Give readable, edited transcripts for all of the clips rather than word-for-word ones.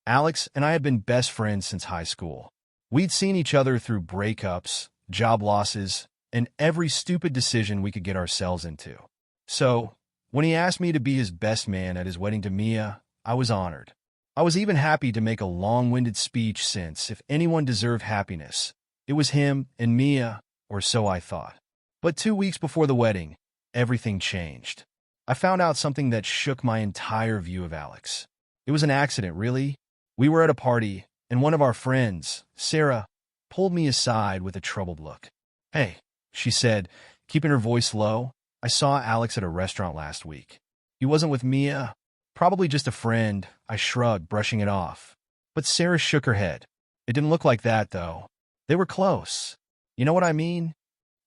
Alex and I had been best friends since high school. We'd seen each other through breakups, job losses, and every stupid decision we could get ourselves into. So, when he asked me to be his best man at his wedding to Mia, I was honored. I was even happy to make a long-winded speech since, if anyone deserved happiness, it was him and Mia, or so I thought. But 2 weeks before the wedding, everything changed. I found out something that shook my entire view of Alex. It was an accident, really. We were at a party, and one of our friends, Sarah, pulled me aside with a troubled look. "Hey," she said, keeping her voice low, "I saw Alex at a restaurant last week. He wasn't with Mia. Probably just a friend." I shrugged, brushing it off. But Sarah shook her head. "It didn't look like that, though. They were close. You know what I mean?"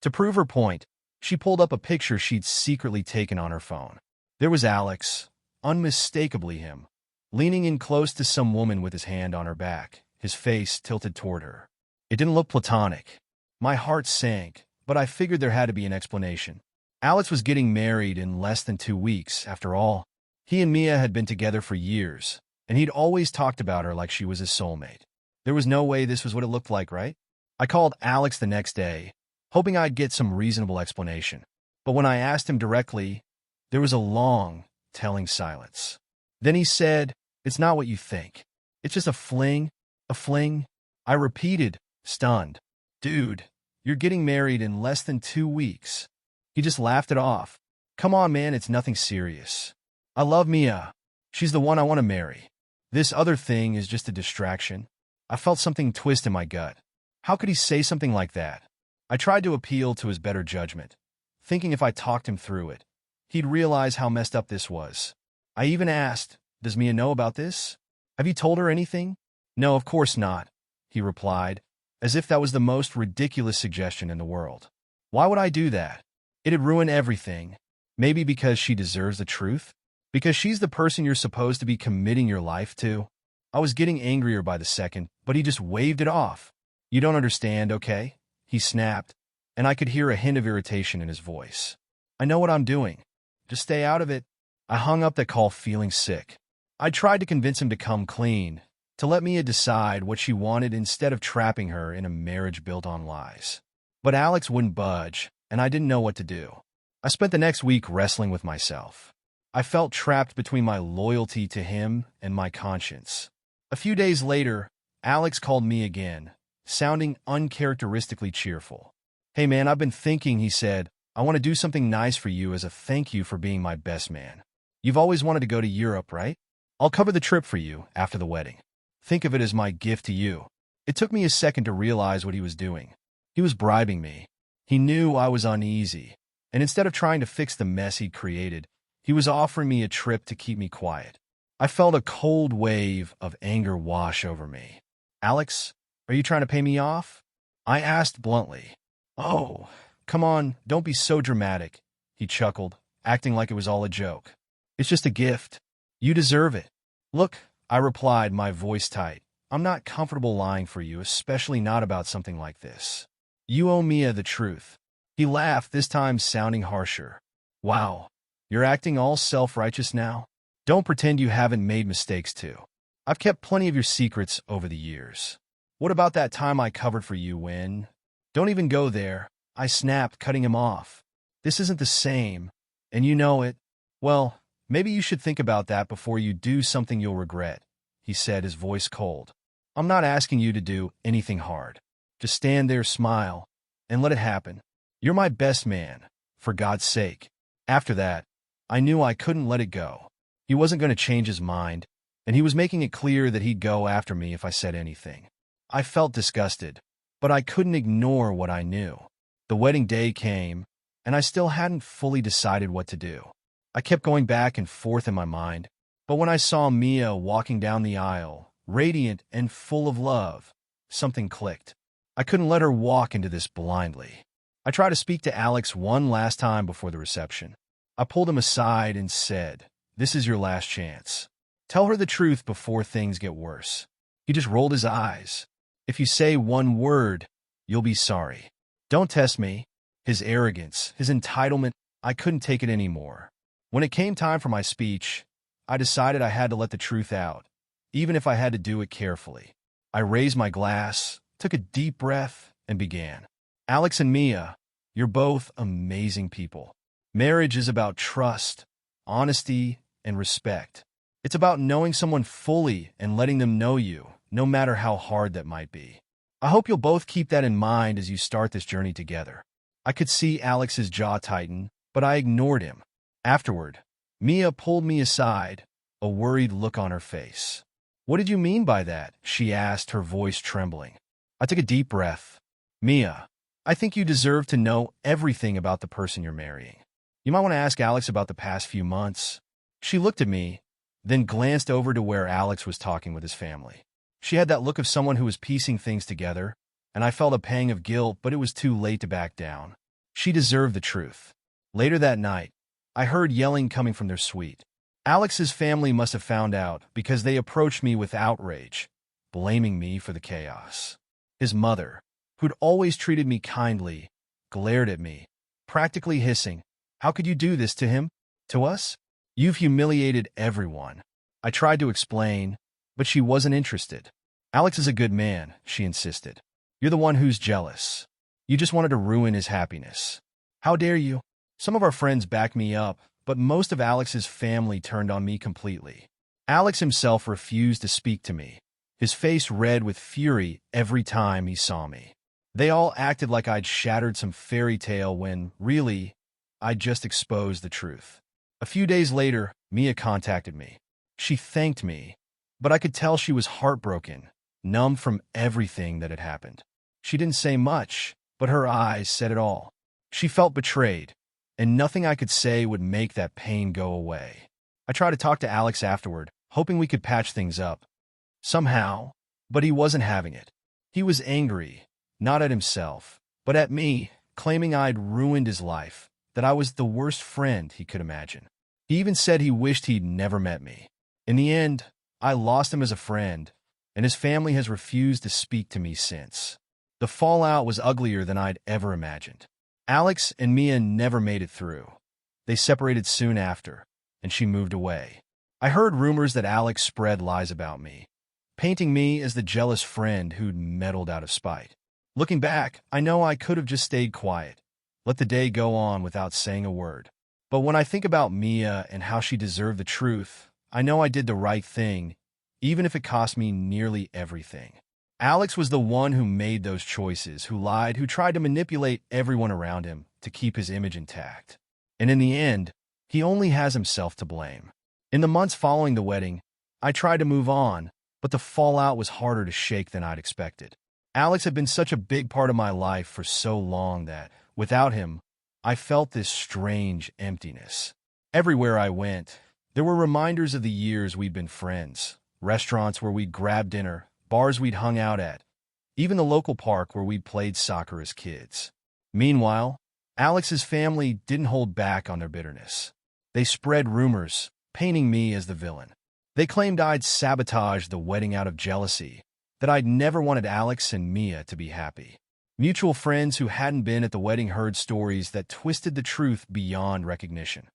To prove her point, she pulled up a picture she'd secretly taken on her phone. There was Alex, unmistakably him, leaning in close to some woman with his hand on her back, his face tilted toward her. It didn't look platonic. My heart sank, but I figured there had to be an explanation. Alex was getting married in less than 2 weeks, after all. He and Mia had been together for years, and he'd always talked about her like she was his soulmate. There was no way this was what it looked like, right? I called Alex the next day, hoping I'd get some reasonable explanation. But when I asked him directly, there was a long, telling silence. Then he said, "It's not what you think. It's just a fling." "A fling?" I repeated, stunned. "Dude, you're getting married in less than 2 weeks. He just laughed it off. "Come on, man, it's nothing serious. I love Mia. She's the one I want to marry. This other thing is just a distraction." I felt something twist in my gut. How could he say something like that? I tried to appeal to his better judgment, thinking if I talked him through it, he'd realize how messed up this was. I even asked, "Does Mia know about this? Have you told her anything?" "No, of course not," he replied, as if that was the most ridiculous suggestion in the world. Why would I do that? It'd ruin everything. Maybe because she deserves the truth? Because she's the person you're supposed to be committing your life to? I was getting angrier by the second, but he just waved it off. "You don't understand, okay?" he snapped, and I could hear a hint of irritation in his voice. "I know what I'm doing. Just stay out of it." I hung up that call feeling sick. I tried to convince him to come clean, to let Mia decide what she wanted instead of trapping her in a marriage built on lies. But Alex wouldn't budge, and I didn't know what to do. I spent the next week wrestling with myself. I felt trapped between my loyalty to him and my conscience. A few days later, Alex called me again, sounding uncharacteristically cheerful. "Hey man, I've been thinking," he said. "I want to do something nice for you as a thank you for being my best man. You've always wanted to go to Europe, right? I'll cover the trip for you after the wedding. Think of it as my gift to you." It took me a second to realize what he was doing. He was bribing me. He knew I was uneasy, and instead of trying to fix the mess he'd created, he was offering me a trip to keep me quiet. I felt a cold wave of anger wash over me. "Alex, are you trying to pay me off?" I asked bluntly. "Oh, come on, don't be so dramatic," he chuckled, acting like it was all a joke. "It's just a gift. You deserve it." "Look," I replied, my voice tight, "I'm not comfortable lying for you, especially not about something like this. You owe Mia the truth." He laughed, this time sounding harsher. "Wow, you're acting all self-righteous now? Don't pretend you haven't made mistakes too. I've kept plenty of your secrets over the years. What about that time I covered for you when—" "Don't even go there," I snapped, cutting him off. "This isn't the same, and you know it." "Well, maybe you should think about that before you do something you'll regret," he said, his voice cold. "I'm not asking you to do anything hard. Just stand there, smile, and let it happen. You're my best man, for God's sake." After that, I knew I couldn't let it go. He wasn't going to change his mind, and he was making it clear that he'd go after me if I said anything. I felt disgusted, but I couldn't ignore what I knew. The wedding day came, and I still hadn't fully decided what to do. I kept going back and forth in my mind, but when I saw Mia walking down the aisle, radiant and full of love, something clicked. I couldn't let her walk into this blindly. I tried to speak to Alex one last time before the reception. I pulled him aside and said, "This is your last chance. Tell her the truth before things get worse." He just rolled his eyes. "If you say one word, you'll be sorry. Don't test me." His arrogance, his entitlement, I couldn't take it anymore. When it came time for my speech, I decided I had to let the truth out, even if I had to do it carefully. I raised my glass, took a deep breath, and began. Alex and Mia, you're both amazing people. Marriage is about trust, honesty, and respect. It's about knowing someone fully and letting them know you, no matter how hard that might be. I hope you'll both keep that in mind as you start this journey together. I could see Alex's jaw tighten, but I ignored him. Afterward, Mia pulled me aside, a worried look on her face. What did you mean by that? She asked, her voice trembling. I took a deep breath. Mia, I think you deserve to know everything about the person you're marrying. You might want to ask Alex about the past few months. She looked at me, then glanced over to where Alex was talking with his family. She had that look of someone who was piecing things together, and I felt a pang of guilt, but it was too late to back down. She deserved the truth. Later that night, I heard yelling coming from their suite. Alex's family must have found out because they approached me with outrage, blaming me for the chaos. His mother, who'd always treated me kindly, glared at me, practically hissing, "How could you do this to him? To us? You've humiliated everyone." I tried to explain, but she wasn't interested. "Alex is a good man," she insisted. "You're the one who's jealous. You just wanted to ruin his happiness. How dare you?" Some of our friends backed me up, but most of Alex's family turned on me completely. Alex himself refused to speak to me, his face red with fury every time he saw me. They all acted like I'd shattered some fairy tale when, really, I'd just exposed the truth. A few days later, Mia contacted me. She thanked me, but I could tell she was heartbroken, numb from everything that had happened. She didn't say much, but her eyes said it all. She felt betrayed, and nothing I could say would make that pain go away. I tried to talk to Alex afterward, hoping we could patch things up. Somehow, but he wasn't having it. He was angry, not at himself, but at me, claiming I'd ruined his life, that I was the worst friend he could imagine. He even said he wished he'd never met me. In the end, I lost him as a friend, and his family has refused to speak to me since. The fallout was uglier than I'd ever imagined. Alex and Mia never made it through. They separated soon after, and she moved away. I heard rumors that Alex spread lies about me, painting me as the jealous friend who'd meddled out of spite. Looking back, I know I could have just stayed quiet, let the day go on without saying a word. But when I think about Mia and how she deserved the truth, I know I did the right thing, even if it cost me nearly everything. Alex was the one who made those choices, who lied, who tried to manipulate everyone around him to keep his image intact. And in the end, he only has himself to blame. In the months following the wedding, I tried to move on, but the fallout was harder to shake than I'd expected. Alex had been such a big part of my life for so long that, without him, I felt this strange emptiness. Everywhere I went, there were reminders of the years we'd been friends, restaurants where we'd grabbed dinner, bars we'd hung out at, even the local park where we'd played soccer as kids. Meanwhile, Alex's family didn't hold back on their bitterness. They spread rumors, painting me as the villain. They claimed I'd sabotaged the wedding out of jealousy, that I'd never wanted Alex and Mia to be happy. Mutual friends who hadn't been at the wedding heard stories that twisted the truth beyond recognition,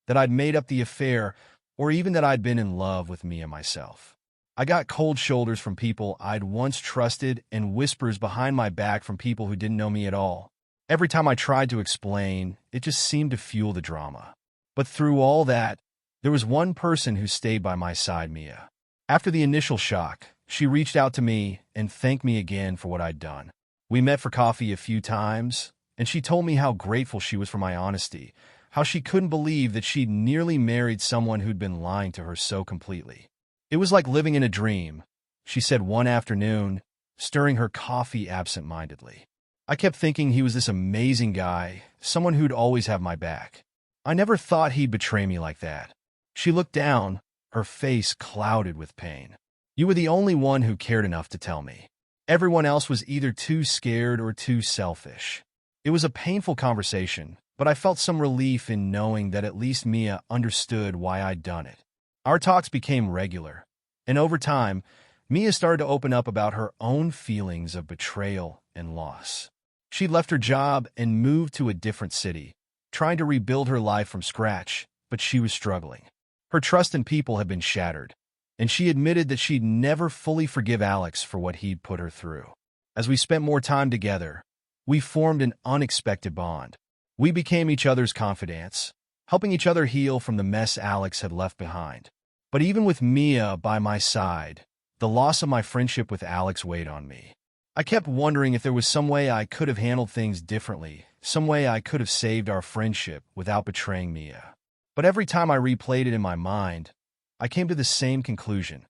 that I'd made up the affair, or even that I'd been in love with Mia myself. I got cold shoulders from people I'd once trusted and whispers behind my back from people who didn't know me at all. Every time I tried to explain, it just seemed to fuel the drama. But through all that, there was one person who stayed by my side, Mia. After the initial shock, she reached out to me and thanked me again for what I'd done. We met for coffee a few times, and she told me how grateful she was for my honesty, how she couldn't believe that she'd nearly married someone who'd been lying to her so completely. It was like living in a dream, she said one afternoon, stirring her coffee absent-mindedly. I kept thinking he was this amazing guy, someone who'd always have my back. I never thought he'd betray me like that. She looked down, her face clouded with pain. You were the only one who cared enough to tell me. Everyone else was either too scared or too selfish. It was a painful conversation, but I felt some relief in knowing that at least Mia understood why I'd done it. Our talks became regular, and over time, Mia started to open up about her own feelings of betrayal and loss. She'd left her job and moved to a different city, trying to rebuild her life from scratch, but she was struggling. Her trust in people had been shattered, and she admitted that she'd never fully forgive Alex for what he'd put her through. As we spent more time together, we formed an unexpected bond. We became each other's confidants, helping each other heal from the mess Alex had left behind. But even with Mia by my side, the loss of my friendship with Alex weighed on me. I kept wondering if there was some way I could have handled things differently, some way I could have saved our friendship without betraying Mia. But every time I replayed it in my mind, I came to the same conclusion.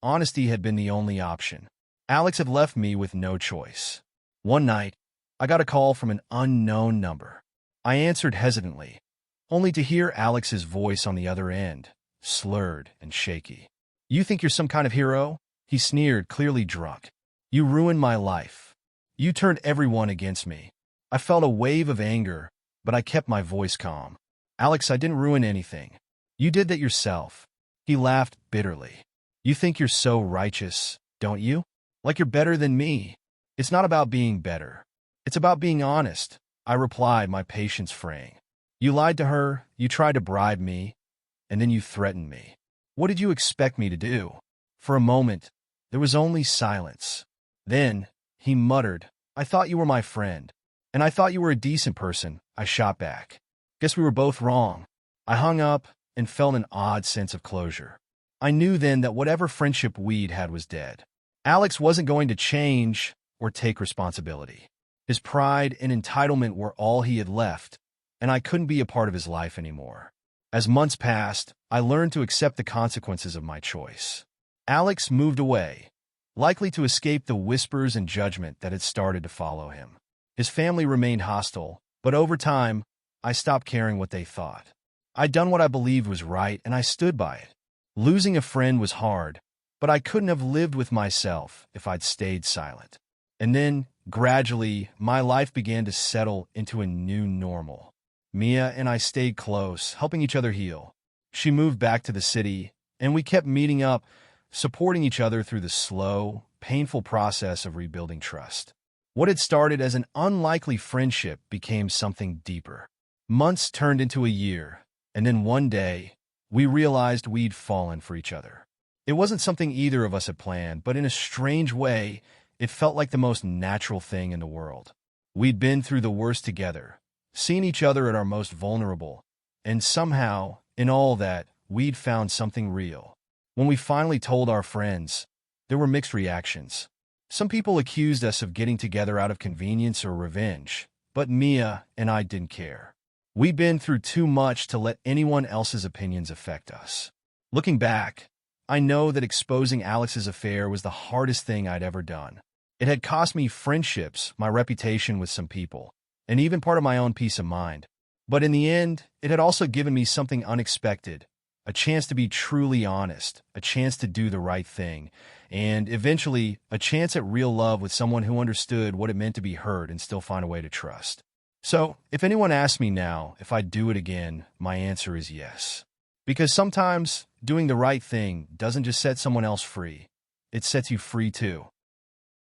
Honesty had been the only option. Alex had left me with no choice. One night, I got a call from an unknown number. I answered hesitantly, only to hear Alex's voice on the other end, slurred and shaky. "You think you're some kind of hero?" He sneered, clearly drunk. "You ruined my life. You turned everyone against me." I felt a wave of anger, but I kept my voice calm. "Alex, I didn't ruin anything. You did that yourself." He laughed bitterly. "You think you're so righteous, don't you? Like you're better than me. It's not about being better. It's about being honest," I replied, my patience fraying. "You lied to her, you tried to bribe me, and then you threatened me. What did you expect me to do?" For a moment, there was only silence. Then, he muttered, "I thought you were my friend, and I thought you were a decent person," I shot back. "Guess we were both wrong." I hung up and felt an odd sense of closure. I knew then that whatever friendship we'd had was dead. Alex wasn't going to change or take responsibility. His pride and entitlement were all he had left, and I couldn't be a part of his life anymore. As months passed, I learned to accept the consequences of my choice. Alex moved away, likely to escape the whispers and judgment that had started to follow him. His family remained hostile, but over time, I stopped caring what they thought. I'd done what I believed was right, and I stood by it. Losing a friend was hard, but I couldn't have lived with myself if I'd stayed silent. And then, gradually, my life began to settle into a new normal. Mia and I stayed close, helping each other heal. She moved back to the city, and we kept meeting up, supporting each other through the slow, painful process of rebuilding trust. What had started as an unlikely friendship became something deeper. Months turned into a year, and then one day, we realized we'd fallen for each other. It wasn't something either of us had planned, but in a strange way, it felt like the most natural thing in the world. We'd been through the worst together, seen each other at our most vulnerable, and somehow, in all that, we'd found something real. When we finally told our friends, there were mixed reactions. Some people accused us of getting together out of convenience or revenge, but Mia and I didn't care. We'd been through too much to let anyone else's opinions affect us. Looking back, I know that exposing Alex's affair was the hardest thing I'd ever done. It had cost me friendships, my reputation with some people, and even part of my own peace of mind. But in the end, it had also given me something unexpected, a chance to be truly honest, a chance to do the right thing, and eventually, a chance at real love with someone who understood what it meant to be heard and still find a way to trust. So, if anyone asks me now if I'd do it again, my answer is yes. Because sometimes, doing the right thing doesn't just set someone else free, it sets you free too.